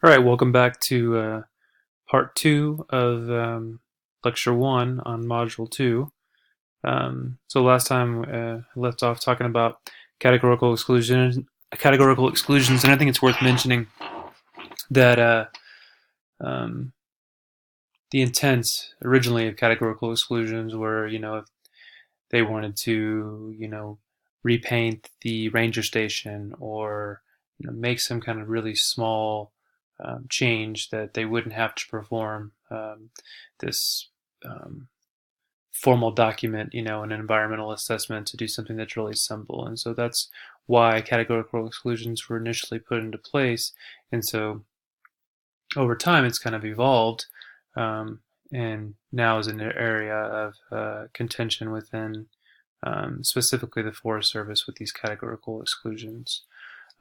All right, welcome back to part two of lecture one on module two. So last time I left off talking about categorical exclusions, and I think it's worth mentioning that um, the intent originally of categorical exclusions were, if they wanted to, repaint the ranger station or make some kind of really small change that they wouldn't have to perform this formal document, an environmental assessment to do something that's really simple. And so that's why categorical exclusions were initially put into place. And so over time, it's kind of evolved, and now is an area of contention within specifically the Forest Service with these categorical exclusions.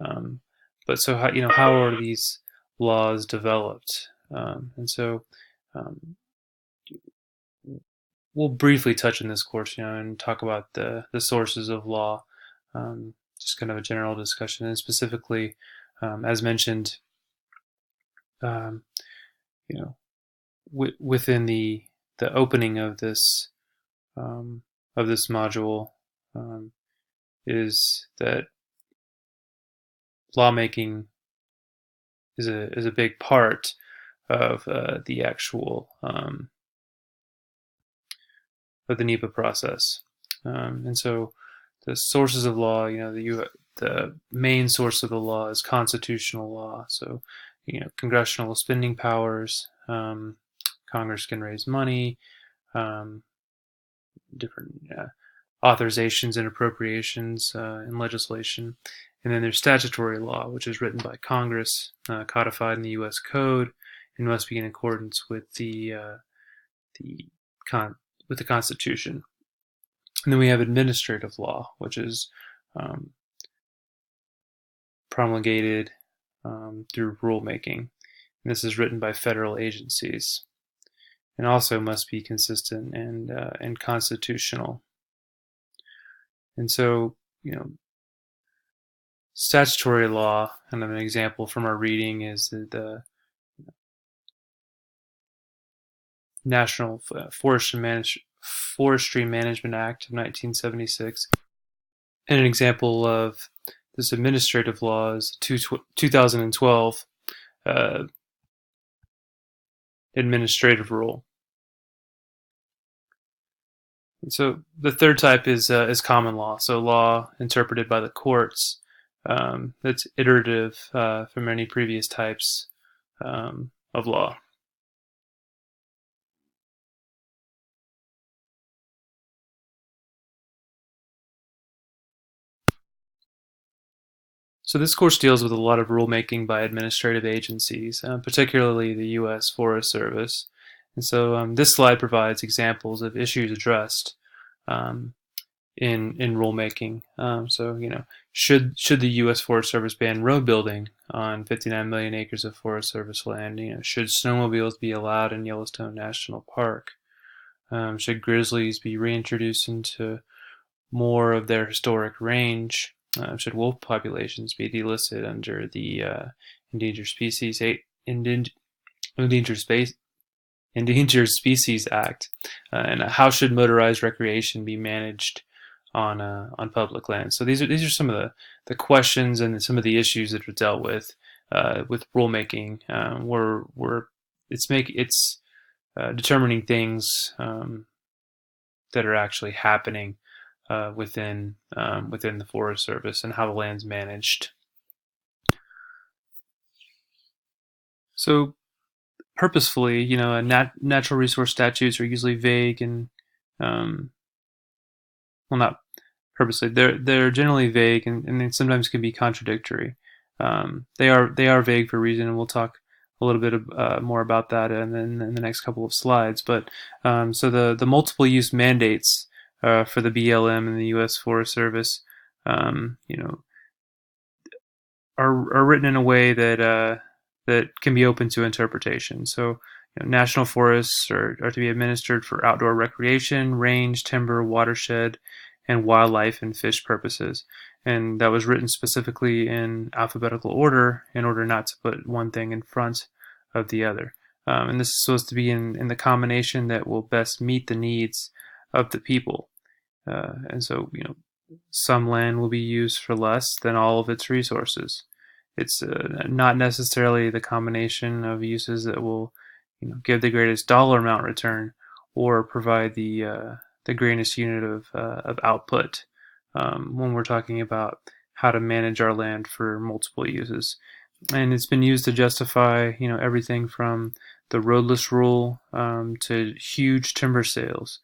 Um, but so how are these laws developed? And so um, we'll briefly touch in this course, and talk about the sources of law, just kind of a general discussion, and specifically, as mentioned, um, you know, within the opening um, of this module, um, is that lawmaking is a big part of the actual of the NEPA process. And so the sources of law, the main source of the law is constitutional law. So, congressional spending powers. Congress can raise money, um, different authorizations and appropriations in legislation. And then there's statutory law, which is written by Congress, codified in the U.S. Code, and must be in accordance with the with the Constitution. And then we have administrative law, which is um, promulgated through rulemaking. And this is written by federal agencies, and also must be consistent and constitutional. And so, statutory law, and an example from our reading is the National Forestry Management Act of 1976. And an example of this administrative law is 2012 administrative rule. And so the third type is common law, so law interpreted by the courts. That's iterative from any previous types of law. So this course deals with a lot of rulemaking by administrative agencies, particularly the U.S. Forest Service. And so this slide provides examples of issues addressed um, in rulemaking. Should the U.S. Forest Service ban road building on 59 million acres of Forest Service land? Should snowmobiles be allowed in Yellowstone National Park? Should grizzlies be reintroduced into more of their historic range? Should wolf populations be delisted under the Endangered Species Endangered Species Act? And how should motorized recreation be managed on public land? So these are some of the questions and some of the issues that are dealt with rulemaking, where it's determining things that are actually happening within the Forest Service and how the land's managed. So purposefully, natural resource statutes are usually vague and well, not purposely. They're generally vague and they sometimes can be contradictory. They are vague for a reason, and we'll talk a little bit more about that in the next couple of slides. But so the multiple use mandates for the BLM and the U.S. Forest Service, are written in a way that can be open to interpretation. So, national forests are to be administered for outdoor recreation, range, timber, watershed, and wildlife and fish purposes. and that was written specifically in alphabetical order in order not to put one thing in front of the other. And this is supposed to be in the combination that will best meet the needs of the people. And so, some land will be used for less than all of its resources. It's not necessarily the combination of uses that will, give the greatest dollar amount return or provide the greatest unit of output when we're talking about how to manage our land for multiple uses. And it's been used to justify, everything from the roadless rule to huge timber sales.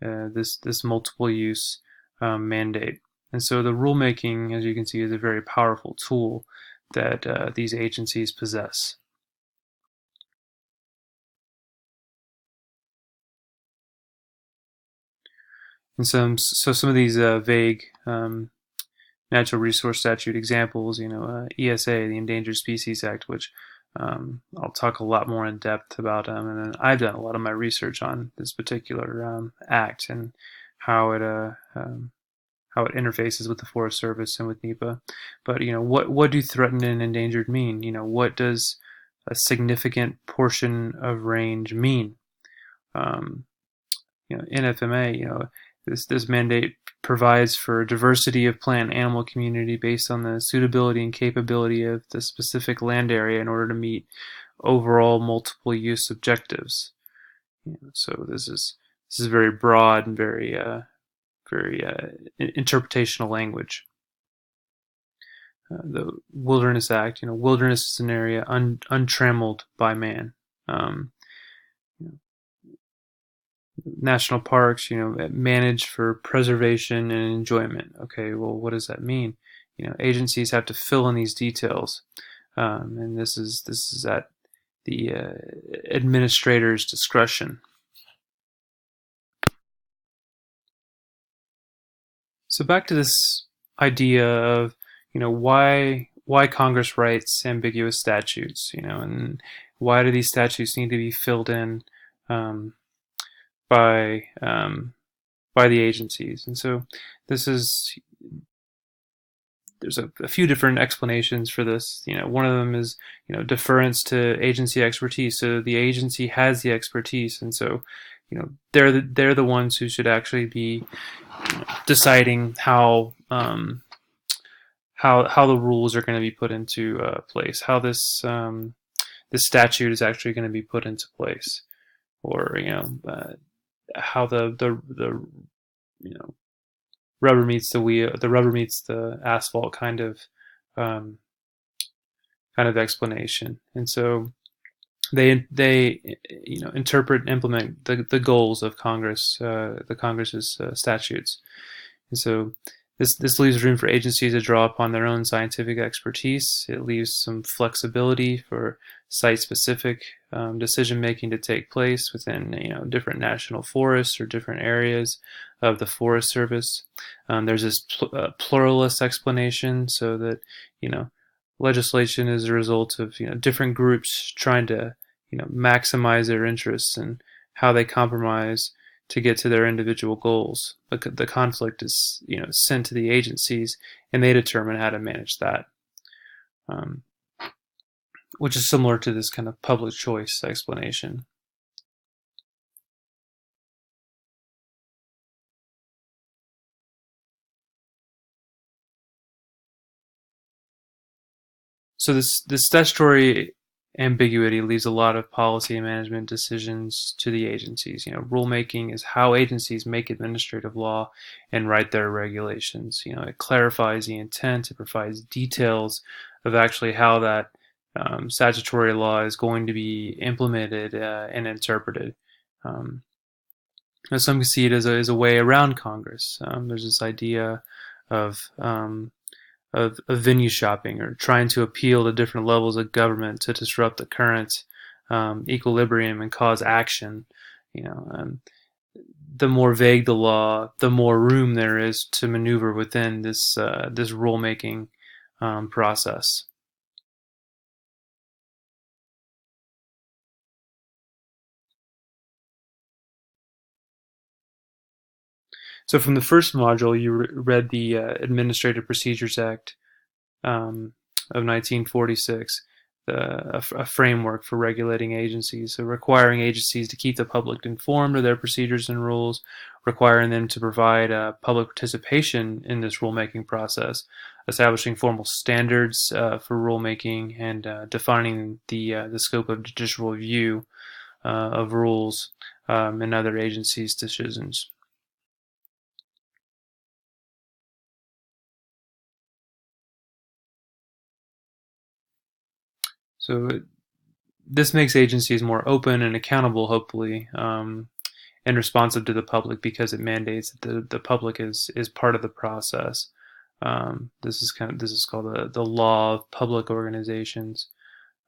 This multiple use mandate. And so the rulemaking, as you can see, is a very powerful tool that these agencies possess. And some of these vague natural resource statute examples, ESA, the Endangered Species Act, which I'll talk a lot more in depth about, and then I've done a lot of my research on this particular act and how it interfaces with the Forest Service and with NEPA. But what do threatened and endangered mean? What does a significant portion of range mean? NFMA, this mandate provides for diversity of plant and animal community based on the suitability and capability of the specific land area in order to meet overall multiple use objectives. So this is very broad and very interpretational language. The Wilderness Act, wilderness is an area untrammeled by man. National parks, managed for preservation and enjoyment. Okay, well, what does that mean? Agencies have to fill in these details, and this is at the administrator's discretion. So back to this idea of why Congress writes ambiguous statutes, and why do these statutes need to be filled in by the agencies. And so there's a few different explanations for this. One of them is deference to agency expertise. So the agency has the expertise, and so they're the ones who should actually be deciding how the rules are going to be put into place, how this statute is actually going to be put into place, or how the rubber meets the wheel, the rubber meets the asphalt kind of explanation. And so they interpret and implement the goals of Congress, the Congress's statutes. And so this leaves room for agencies to draw upon their own scientific expertise. It leaves some flexibility for site-specific decision-making to take place within different national forests or different areas of the Forest Service. There's this pluralist explanation, so that legislation is a result of different groups trying to maximize their interests and how they compromise to get to their individual goals. But the conflict is sent to the agencies, and they determine how to manage that, which is similar to this kind of public choice explanation. So this statutory ambiguity leaves a lot of policy and management decisions to the agencies. Rulemaking is how agencies make administrative law and write their regulations. It clarifies the intent, it provides details of actually how that statutory law is going to be implemented and interpreted. Some can see it as a way around Congress. There's this idea of venue shopping, or trying to appeal to different levels of government to disrupt the current equilibrium and cause action. The more vague the law, the more room there is to maneuver within this rulemaking process. So from the first module, you read the Administrative Procedures Act of 1946, a framework for regulating agencies, so requiring agencies to keep the public informed of their procedures and rules, requiring them to provide public participation in this rulemaking process, establishing formal standards for rulemaking, and defining the scope of judicial review of rules and other agencies' decisions. So this makes agencies more open and accountable, hopefully, and responsive to the public, because it mandates that the public is part of the process. This is called the law of public organizations.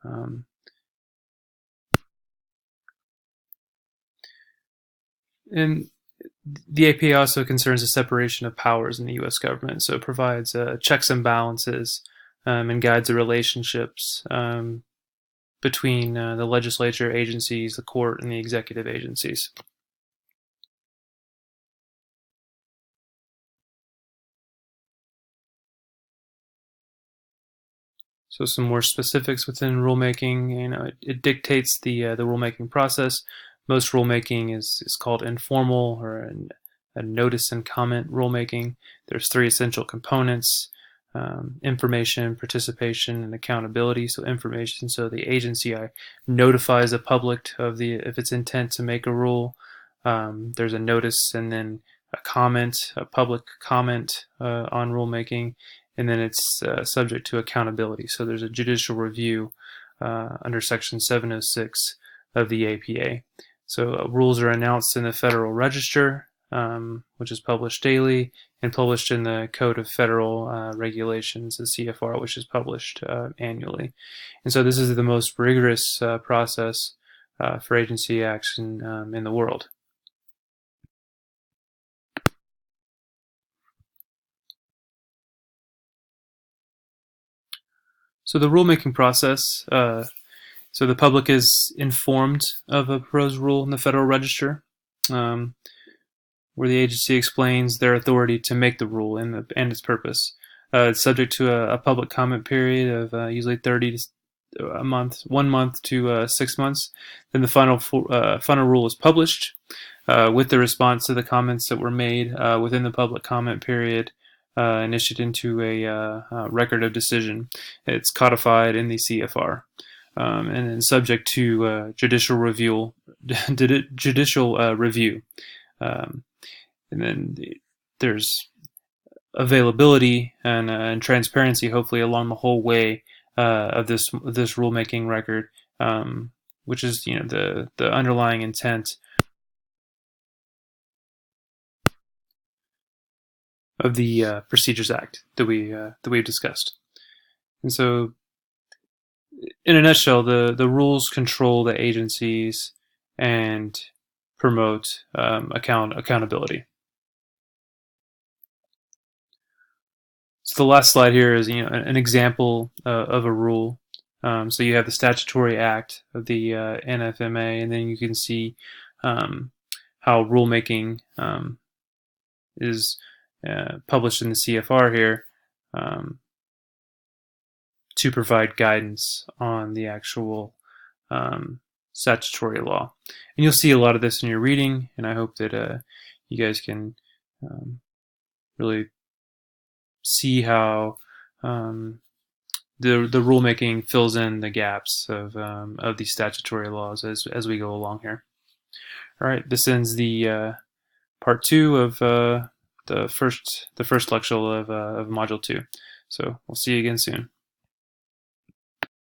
And the APA also concerns the separation of powers in the U.S. government, so it provides checks and balances and guides the relationships between the legislature agencies, the court, and the executive agencies. So some more specifics within rulemaking. It dictates the rulemaking process. Most rulemaking is called informal, or a notice and comment rulemaking. There's three essential components: information, participation, and accountability. So information, so the agency notifies the public of its intent to make a rule. There's a notice, and then a public comment on rulemaking, and then it's subject to accountability. So there's a judicial review under Section 706 of the APA. So rules are announced in the Federal Register, which is published daily, and published in the Code of Federal Regulations, the CFR, which is published annually. And so this is the most rigorous process for agency action in the world. So the rulemaking process, so the public is informed of a proposed rule in the Federal Register, where the agency explains their authority to make the rule and its purpose. It's subject to a public comment period of usually 1 month to 6 months. Then the final rule is published with the response to the comments that were made within the public comment period, and issued into a record of decision. It's codified in the CFR, and then subject to judicial review. And then there's availability and transparency, hopefully, along the whole way of this rulemaking record, which is the underlying intent of the Procedures Act that we've discussed. And so, in a nutshell, the rules control the agencies and promote accountability. So the last slide here is an example of a rule. So you have the statutory act of the NFMA, and then you can see how rulemaking is published in the CFR here to provide guidance on the actual statutory law. And you'll see a lot of this in your reading, and I hope that you guys can really see how the rulemaking fills in the gaps of these statutory laws as we go along here. All right, this ends the part 2 of the first lecture of Module 2. So we'll see you again soon.